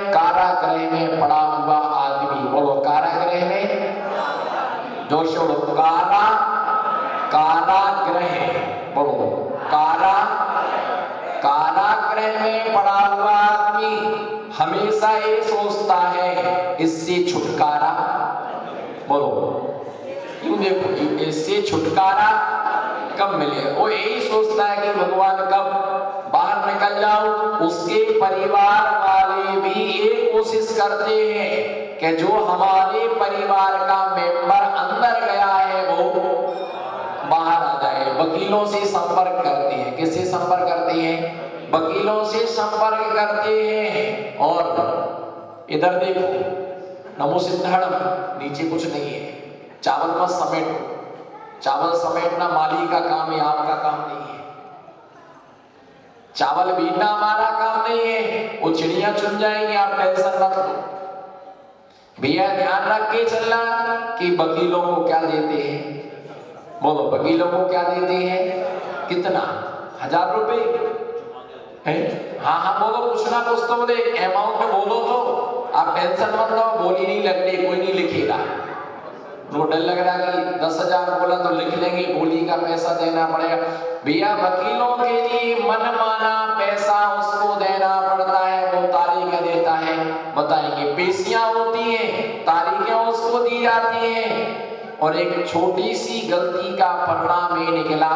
कारागृह में पड़ा हुआ आदमी, बोलो कारागृह में, जोश से बोलो कारागृह, बोलो कारागृह में पड़ा हुआ आदमी हमेशा ये सोचता है इससे छुटकारा, बोलो क्यों, देखो इससे छुटकारा कब मिले, वो यही सोचता है कि भगवान कब बाहर निकल जाऊं। उसके परिवार वाले भी ये कोशिश करते हैं कि जो हमारे परिवार का मेंबर अंदर गया है वो बाहर आ जाए। वकीलों से संपर्क करते हैं, किससे संपर्क करते हैं, वकीलों से संपर्क करते हैं। और इधर देखो नमो सिद्धार्थ, नीचे कुछ नहीं है, चावल मत समेटो, चावल समेटना माली का काम है, आपका काम नहीं है। चावल बीनना हमारा काम नहीं है, वो चिड़िया चुन जाएंगे, आप टेंशन मत लो। भैया ध्यान रख के चलना कि वकीलों को क्या देते हैं, बोलो वकीलों को क्या देते हैं, कितना, 1000 रुपए है? हाँ हाँ बोलो, कुछ ना कुछ तो बोले अमाउंट बोलो, तो आप टेंशन मत लो, बोली नहीं लग रही, कोई नहीं लिखेगा। वो डर लग रहा है कि 10,000 बोला तो लिख लेंगे, बोली का पैसा देना पड़ेगा। भैया वकीलों के लिए मनमाना पैसा उसको देना पड़ता है, वो तारीख देता है, बताएंगे पेशियां होती हैं, तारीखें उसको दी जाती हैं। और एक छोटी सी गलती का परिणाम ये निकला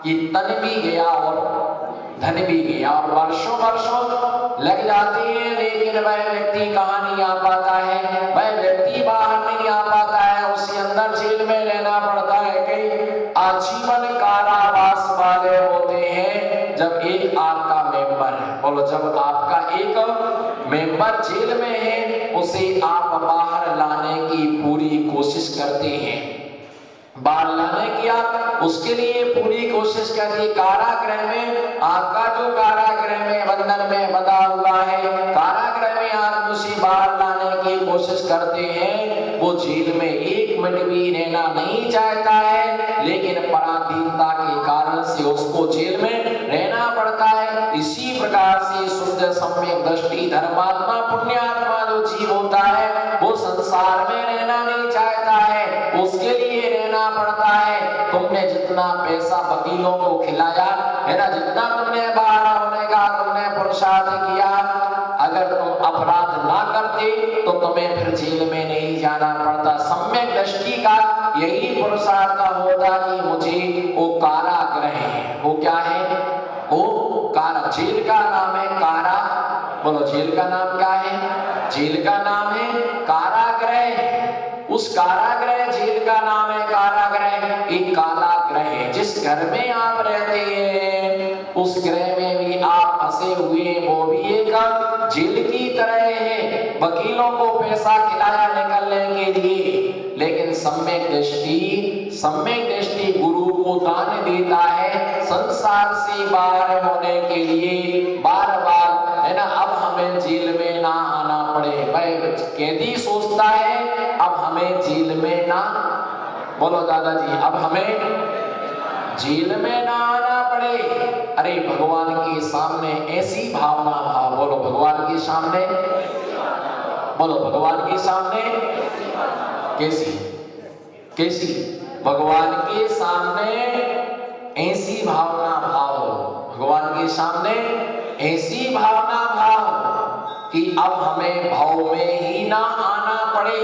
कि तन भी गया और धन भी गया, और वर्षों वर्षों लग जाते हैं, लेकिन वह व्यक्ति कहाँ नहीं आ पाता है, वह व्यक्ति बाहर नहीं आ पाता है, उसे अंदर जेल में रहना पड़ता है। कई आजीवन कारावास वाले होते हैं। जब एक आपका मेंबर है, बोलो जब आपका एक मेंबर जेल में है, उसे आप बाहर लाने की पूरी कोशिश करते हैं, बाहर लाने की आप उसके लिए पूरी कोशिश करती। कारागृह में आपका जो कारागृह में बंधन में बंधा हुआ है, कारागृह में आप उसे बाहर लाने की कोशिश करते हैं, वो जेल में 1 मिनट भी रहना नहीं चाहता है, लेकिन पराधीनता के कारण से उसको जेल में रहना पड़ता है। इसी प्रकार से शुद्ध सम्यक दृष्टि धर्मात्मा पुण्यात्मा जो जीव होता है, वो संसार में रहना नहीं चाहता है, उसके लिए रहना पड़ता है। तुमने जितना पैसा वकीलों को खिलाया है ना, जितना तुमने बाहर होने का तुमने पुरुषार्थ किया, अगर तुम अपराध ना करते तो तुम्हें फिर जेल में नहीं जाना पड़ता। सम्यक दृष्टि का यही पुरुषार्थ होता कि मुझे वो कारागृह है, वो क्या है, वो कारा, जेल का नाम है कारा, बोलो जेल का नाम क्या है, जेल का नाम है कारागृह। उस कारागृह, जेल का नाम है कारागृह, एक कारागृह है। जिस घर में आप रहते हैं उस गृह में भी आप फंसे हुए, वो भी एक जेल की तरह है। वकीलों को पैसा खिलाया निकलने के लिए, लेकिन सम्यक दृष्टि गुरु को दान देता है संसार से बाहर होने के लिए, बार बार है ना। अब हमें जेल में ना आना पड़े, भाई कैदी सोचता है अब हमें जेल में ना, बोलो दादाजी अब हमें जेल में ना आना पड़े। अरे भगवान के सामने ऐसी भावना भाव, बोलो भगवान के सामने, बोलो भगवान के सामने कैसी कैसी, भगवान के सामने ऐसी भावना भाव, भगवान के सामने ऐसी भावना भाव कि अब हमें भाव में ही ना आना पड़े,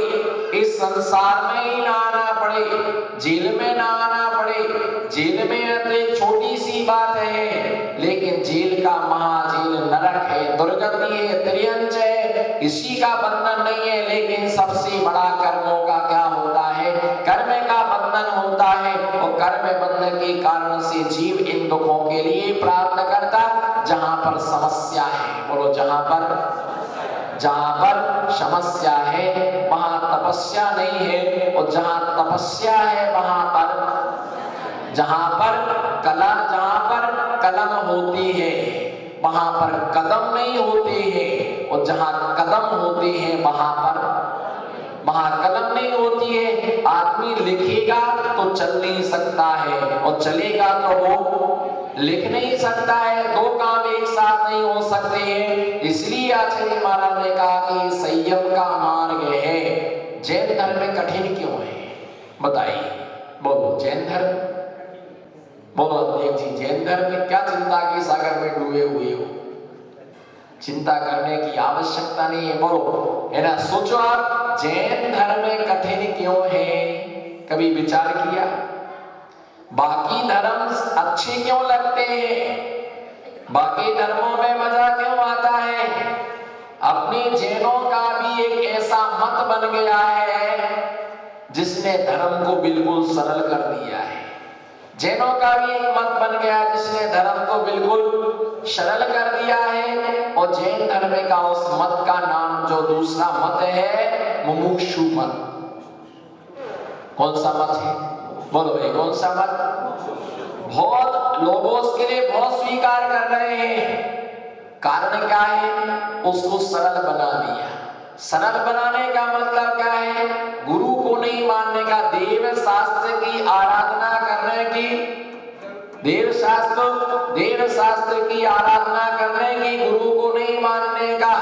इस संसार में ही ना आना पड़े, जेल में ना आना पड़े। जेल में एक छोटी सी बात है, लेकिन जेल का महाजेल नरक है, दुर्गति है, त्रियंच है, किसी का बंधन नहीं है। लेकिन सबसे बड़ा कर्मों का क्या होता है, कर्म का बंधन होता है, और कर्म बंधन के कारण से जीव इन दुखों के लिए प्राप्त करता। जहां पर समस्या है, बोलो जहां पर समस्या है वहां तपस्या नहीं है, और जहां तपस्या है वहां पर कलम होती है वहां पर कदम नहीं होते हैं, और जहां कदम होते हैं वहां कलम नहीं होती है। आदमी लिखेगा तो चल नहीं सकता है, और चलेगा तो वो लिख नहीं सकता है, दो काम एक साथ नहीं हो सकते हैं। इसलिए आचार्य महाराज ने कहा कि संयम का मार्ग है। जैन धर्म में कठिन क्यों है बताइए, बोलो जैन धर्म, बोलो अध्यक्ष जी, जैन धर्म में क्या चिंता के सागर में डूबे हुए हो? चिंता करने की आवश्यकता नहीं है, बोलो है ना। सोचो आप, जैन धर्म में कठिन क्यों है, कभी विचार किया? बाकी धर्म अच्छे क्यों लगते हैं, बाकी धर्मों में मजा क्यों आता है? अपने जैनों का भी एक ऐसा मत बन गया है जिसने धर्म को बिल्कुल सरल कर दिया है। जैनों का भी एक मत बन गया जिसने धर्म को बिल्कुल सरल कर दिया है। और जैन धर्म का उस मत का नाम जो दूसरा मत है, मुमुक्षु मत। कौन सा मत है, बोलो भाई कौन सा मत? बहुत लोगों उसके लिए बहुत स्वीकार कर रहे हैं। कारण क्या है? उसको सरल बना दिया। सरल बनाने का मतलब क्या है? गुरु को नहीं मानने का, देव शास्त्र की आराधना करने की, देव शास्त्र की आराधना करने की, गुरु को नहीं मानने का।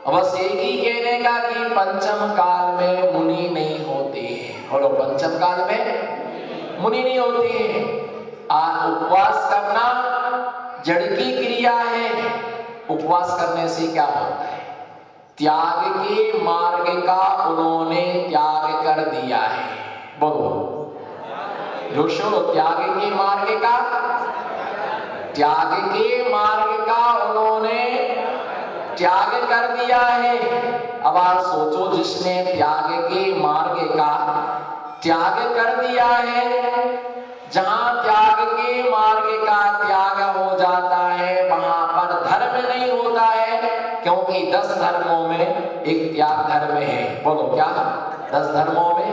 बस एक ही कहने का कि पंचम काल में मुनि नहीं होते हैं। बोलो पंचम काल में मुनि नहीं होते हैं। उपवास करना जड़ की क्रिया है। उपवास करने से क्या होता है? त्याग के मार्ग का उन्होंने त्याग कर दिया है। बोलो जोशो, त्याग के मार्ग का उन्होंने त्याग कर दिया है। अब आप सोचो, जिसने त्याग के मार्ग का त्याग कर दिया है, जहां त्याग के मार्ग का त्याग हो जाता है वहां पर धर्म नहीं होता है। क्योंकि 10 धर्मों में एक त्याग धर्म है। बोलो क्या? 10 धर्मों में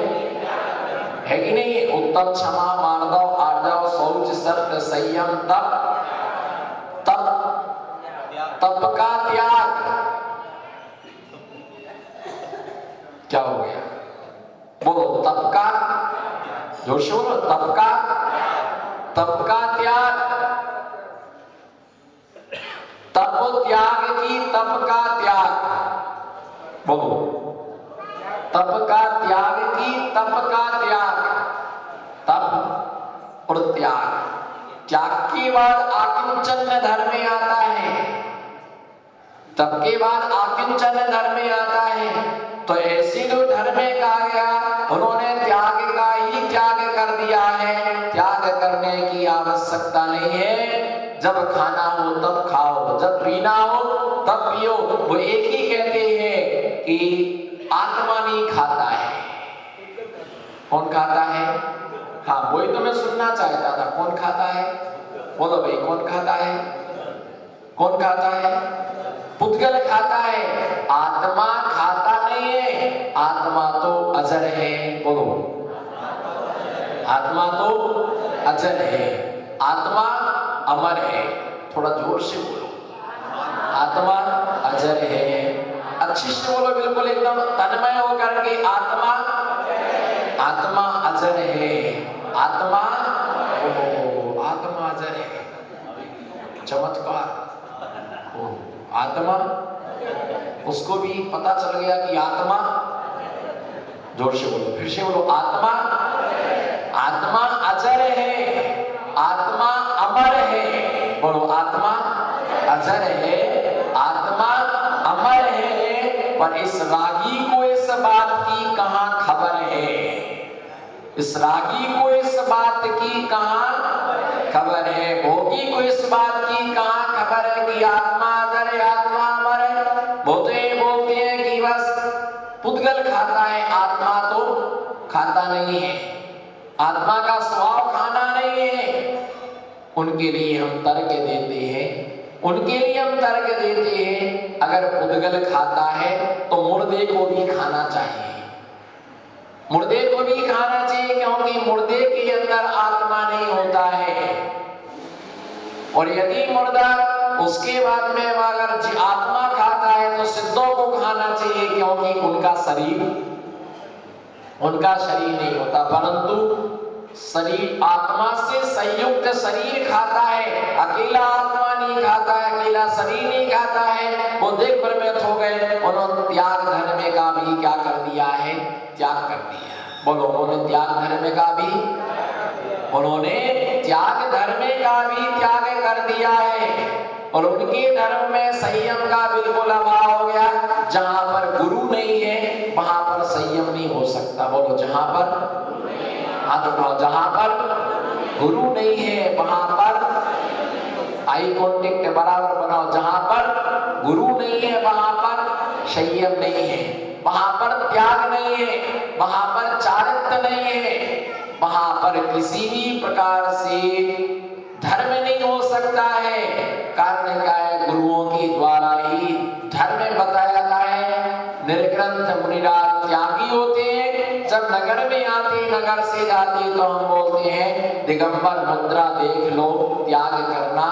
है कि नहीं? उत्तम, क्षमा, मार्दव, आर्जव, शौच, सत्य, संयम, तप का त्याग। क्या हो गया? बोलो तप का, जोश बोलो, तप का त्याग। तप त्याग की तप का त्याग। बोलो तप का त्याग की तप का त्याग। तप और त्याग, त्याग के बाद आकिंचन धर्म में आता है। तप के बाद आकिंचन धर्म में आता है। तो ऐसी जो धर्म में कहा गया, उन्होंने त्याग का ही त्याग कर दिया है। त्याग करने की आवश्यकता नहीं है। जब खाना हो तब खाओ, जब पीना हो तब पियो। वो एक ही कहते हैं कि आत्मा नहीं खाता है। कौन खाता है? हाँ, वही तो मैं सुनना चाहता था। कौन खाता है? बोलो भाई, कौन खाता है? कौन खाता है? पुद्गल खाता है। आत्मा खाता नहीं है। आत्मा तो अजर है। बोलो आत्मा तो अजर है, आत्मा अमर है। थोड़ा जोर से बोलो, आत्मा अजर है। अच्छे से बोलो, बिल्कुल एकदम तन्मय होकर के, आत्मा अजर है। आत्मा अजर है। चमत्कार। आत्मा, उसको भी पता चल गया कि आत्मा, जोर से बोलो, फिर से बोलो, आत्मा अजर है, आत्मा अमर है। बोलो आत्मा अजर है, आत्मा अमर है। पर इस रागी को इस बात की कहां खबर है? इस रागी को इस बात की कहां खबर है? भोगी को इस बात की कहां खबर है कि आत्मा अजर है, आत्मा अमर है? बोलते हैं कि बस पुद्गल खाता है, आत्मा तो खाता नहीं है। आत्मा का स्वभाव खाना नहीं है। उनके लिए हम तर्क देते हैं, अगर पुद्गल खाता है तो मुर्दे को भी खाना चाहिए। मुर्दे को भी खाना चाहिए, क्योंकि मुर्दे के अंदर आत्मा नहीं होता है। और यदि मुर्दा उसके बाद में अगर आत्मा खाता है तो सिद्धों को खाना चाहिए, क्योंकि उनका शरीर नहीं होता। परंतु शरीर आत्मा से संयुक्त शरीर खाता है, अकेला आत्मा नहीं खाता है, अकेला शरीर नहीं खाता है। वो देख भ्रमित हो गए, उन्होंने त्याग धर्म का भी क्या कर दिया है, त्याग कर दिया। बोलो, उन्होंने त्याग धर्म का भी त्याग कर दिया है। और उनके धर्म में संयम का बिल्कुल अभाव हो गया। जहां पर गुरु नहीं है वहां पर संयम नहीं हो सकता। बोलो, जहां पर जहां पर गुरु नहीं है वहां पर आई कांटेक्ट बराबर बनाओ। जहां पर गुरु नहीं है वहां पर संयम नहीं है, वहां पर त्याग नहीं है, वहां पर चारित्र्य नहीं है, वहां पर किसी भी प्रकार से धर्म नहीं हो सकता है। कारण क्या है? गुरुओं के द्वारा ही धर्म बताया जाता है। निर्ग्रंथ मुनिराज त्यागी होते हैं। जब नगर में आते, नगर से जाते तो हम बोलते हैं दिगंबर मुद्रा देख लो, त्याग करना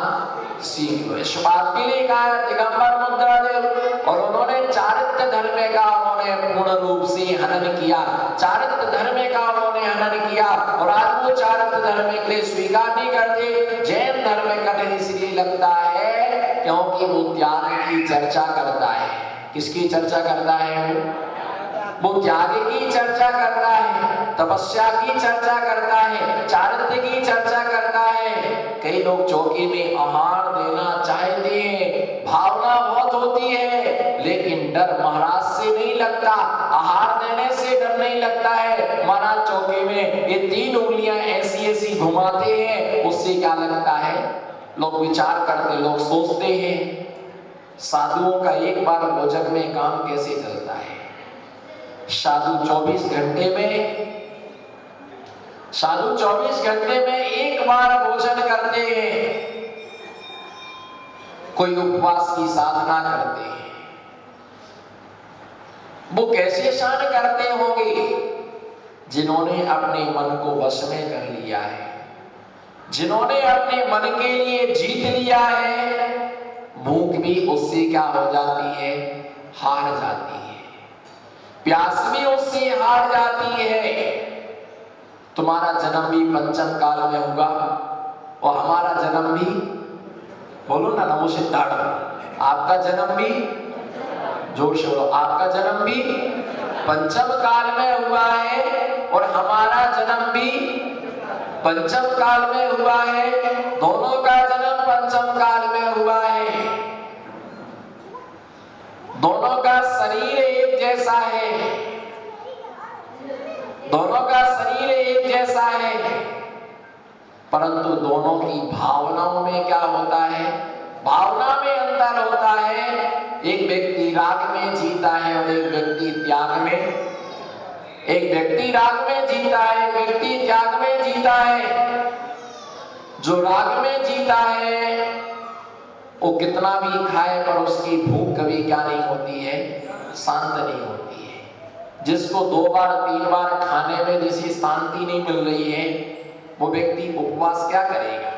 सीख लो। इस बात के लिए कहा दिगंबर मुद्रा देख। और उन्होंने चारित्र्य धर्म का उन्होंने पूर्ण रूप से हनन किया, चारित्र्य धर्म का उन्होंने हनन किया। और आज वो चारित्र्य धर्म के लिए स्वीकार नहीं करते। जैन धर्म कठिन इसलिए लगता है क्योंकि वो त्याग की चर्चा करता है। किसकी चर्चा करता है? वो त्याग की चर्चा करता है, तपस्या की चर्चा करता है, चारित्र्य की चर्चा करता है। कई लोग चौकी में आहार देना चाहते हैं, भावना बहुत होती है, लेकिन डर महाराज से नहीं लगता, आहार देने से डर नहीं लगता है। महाराज चौकी में ये 3 उंगलियां ऐसी ऐसी घुमाते हैं, उससे क्या लगता है? लोग विचार करते, लोग सोचते हैं साधुओं का एक बार भोजन में काम कैसे चलता है। साधु 24 घंटे में एक बार भोजन करते हैं। कोई उपवास की साधना करते हैं। वो कैसे शान करते होंगे? जिन्होंने अपने मन को वश में कर लिया है, जिन्होंने अपने मन के लिए जीत लिया है। भूख भी उससे क्या हो जाती है? हार जाती है। प्यास भी उससे हार जाती है। तुम्हारा जन्म भी पंचम काल में हुआ और हमारा जन्म भी, बोलो ना नमो सिद्धार्थ, आपका जन्म भी, जोर से बोलो, आपका जन्म भी पंचम काल में हुआ है और हमारा जन्म भी पंचम काल में हुआ है। दोनों का जन्म पंचम काल में हुआ है। दोनों का शरीर एक जैसा है, दोनों का शरीर एक जैसा है, परंतु दोनों की भावनाओं में क्या होता है? भावना में अंतर होता है। एक व्यक्ति राग में जीता है और एक व्यक्ति त्याग में, एक व्यक्ति राग में जीता है, एक व्यक्ति त्याग में जीता है। जो राग में जीता है वो कितना भी खाए पर उसकी भूख कभी क्या नहीं होती है? शांत नहीं होती है। जिसको 2 बार 3 बार खाने में जिसे शांति नहीं मिल रही है, वो व्यक्ति उपवास क्या करेगा?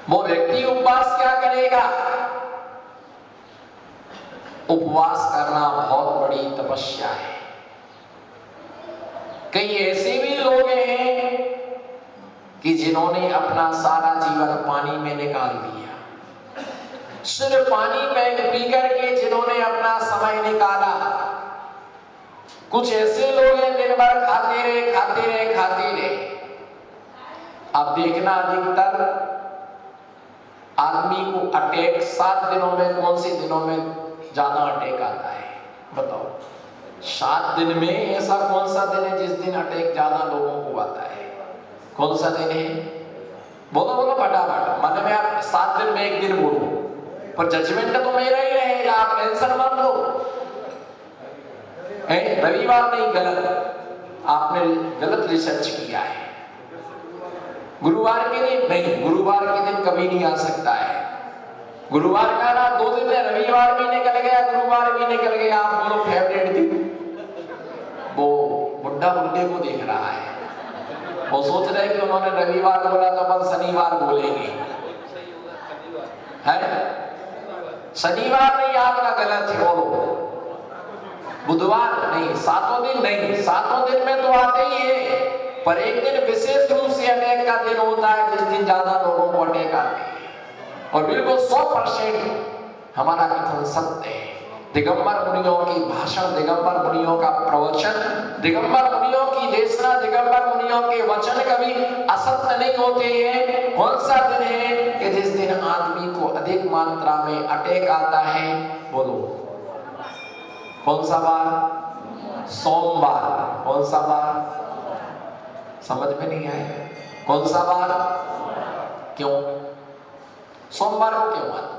वो व्यक्ति उपवास क्या करेगा? उपवास करना बहुत बड़ी तपस्या है। कई ऐसे भी लोग हैं कि जिन्होंने अपना सारा जीवन पानी में निकाल दिया। सिर्फ पानी पी करके जिन्होंने अपना समय निकाला। कुछ ऐसे लोग हैं दिन भर खाते रहे। अब देखना, अधिकतर आदमी को अटैक 7 दिनों में, कौन से दिनों में ज्यादा अटैक आता है? बताओ, 7 दिन में ऐसा कौन सा दिन है जिस दिन अटैक ज्यादा लोगों को आता है? कौन सा दिन है? बोलो बोलो फटाफट। मन में आप 7 दिन में एक दिन बोलो, पर जजमेंट तो मेरा ही रहेगा, आप टेंशन मत लो। रविवार नहीं, गलत, आपने गलत रिसर्च किया है। गुरुवार के दिन नहीं, गुरुवार के दिन कभी नहीं आ सकता है। गुरुवार का ना 2 दिन में, रविवार भी निकल गया, गुरुवार भी निकल गया। आप बोलो फेवरेट दिन। वो बुढ़ा बुढ़े को देख रहा है, वो सोच रहे कि उन्होंने रविवार बोला तो अपन शनिवार बोलेंगे, है? शनिवार नहीं, आपका गलत है। बोलो बुधवार नहीं, सातों दिन नहीं, सातों दिन में तो आते ही है, पर एक दिन विशेष रूप से अटैक का दिन होता है जिस दिन ज्यादा लोगों को अटैक आते हैं। और बिल्कुल 100% हमारा कथन सत्य है। दिगंबर मुनियों की भाषण, दिगंबर मुनियों का प्रवचन, दिगंबर मुनियों की देशना, दिगंबर मुनियों के वचन कभी असत्य नहीं होते हैं। कौन सा दिन है कि जिस दिन आदमी को अधिक मात्रा में अटैक आता है? बोलो कौन सा बार? सोमवार। कौन सा बार? समझ में नहीं आया? कौन सा बार? क्यों सोमवार को क्यों आता है?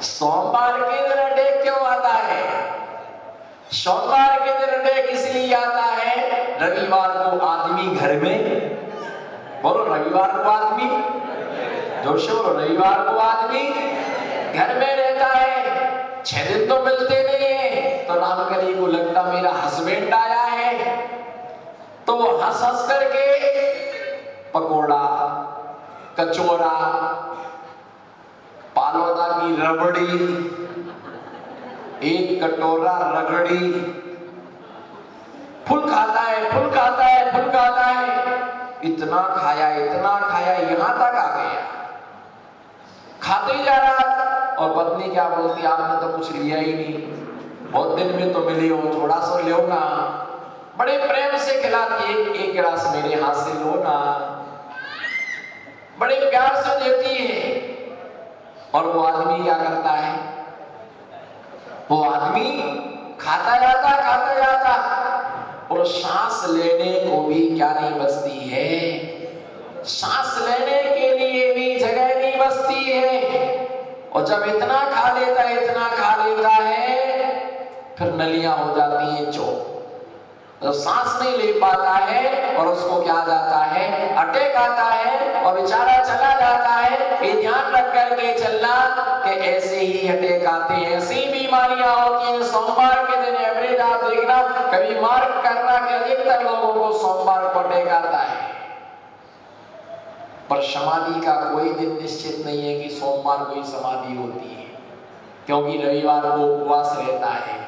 सोमवार के दिन अटैक क्यों आता है? सोमवार के दिन अटैक इसलिए आता है, रविवार को आदमी घर में, बोलो रविवार को आदमी, जोर से बोलो, रविवार को आदमी घर में रहता है। 6 दिन तो मिलते नहीं है, तो नामकली को लगता मेरा हस्बैंड आया है, तो वो हंस हंस करके पकोड़ा, कचौड़ा, पालोदा की रबड़ी, एक कटोरा रगड़ी, फुल खाता है, फुल खाता है, फुल खाता है। इतना खाया, यहां तक आ गया, खाते ही जा रहा। और पत्नी क्या बोलती, आपने तो कुछ लिया ही नहीं, बहुत दिन में तो मिली हो, थोड़ा सा लो ना। बड़े प्रेम से खिलाती है, एक गिलास मेरे हाथ से लो ना, बड़े प्यार से देती है। और वो आदमी क्या करता है? वो आदमी खाता जाता और सांस लेने को भी क्या नहीं बचती है? सांस लेने के लिए भी जगह नहीं बचती है। और जब इतना खा लेता है, फिर नलियां हो जाती हैं चौक, तो सांस नहीं ले पाता है और उसको क्या जाता है? अटैक आता है और बेचारा चला जाता है। ये ध्यान रख करके चलना कि ऐसे ही अटैक आते हैं, ऐसी बीमारियां होती हैं। सोमवार के दिन एवरेज आप देखना, कभी मार्क करना कि अधिकतर लोगों को सोमवार को अटैक आता है। पर समाधि का कोई दिन निश्चित नहीं है कि सोमवार को ही समाधि होती है, क्योंकि रविवार को उपवास रहता है।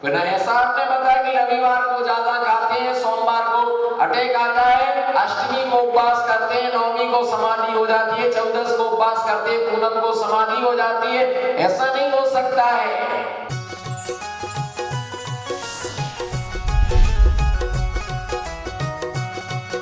बिना ऐसा आपने बताया कि रविवार को ज्यादा खाते हैं, सोमवार को अटैक आता है, अष्टमी को उपवास करते हैं, नवमी को समाधि हो जाती है, 14 को उपवास करते हैं, पूनम को समाधि हो जाती है। ऐसा नहीं हो सकता है।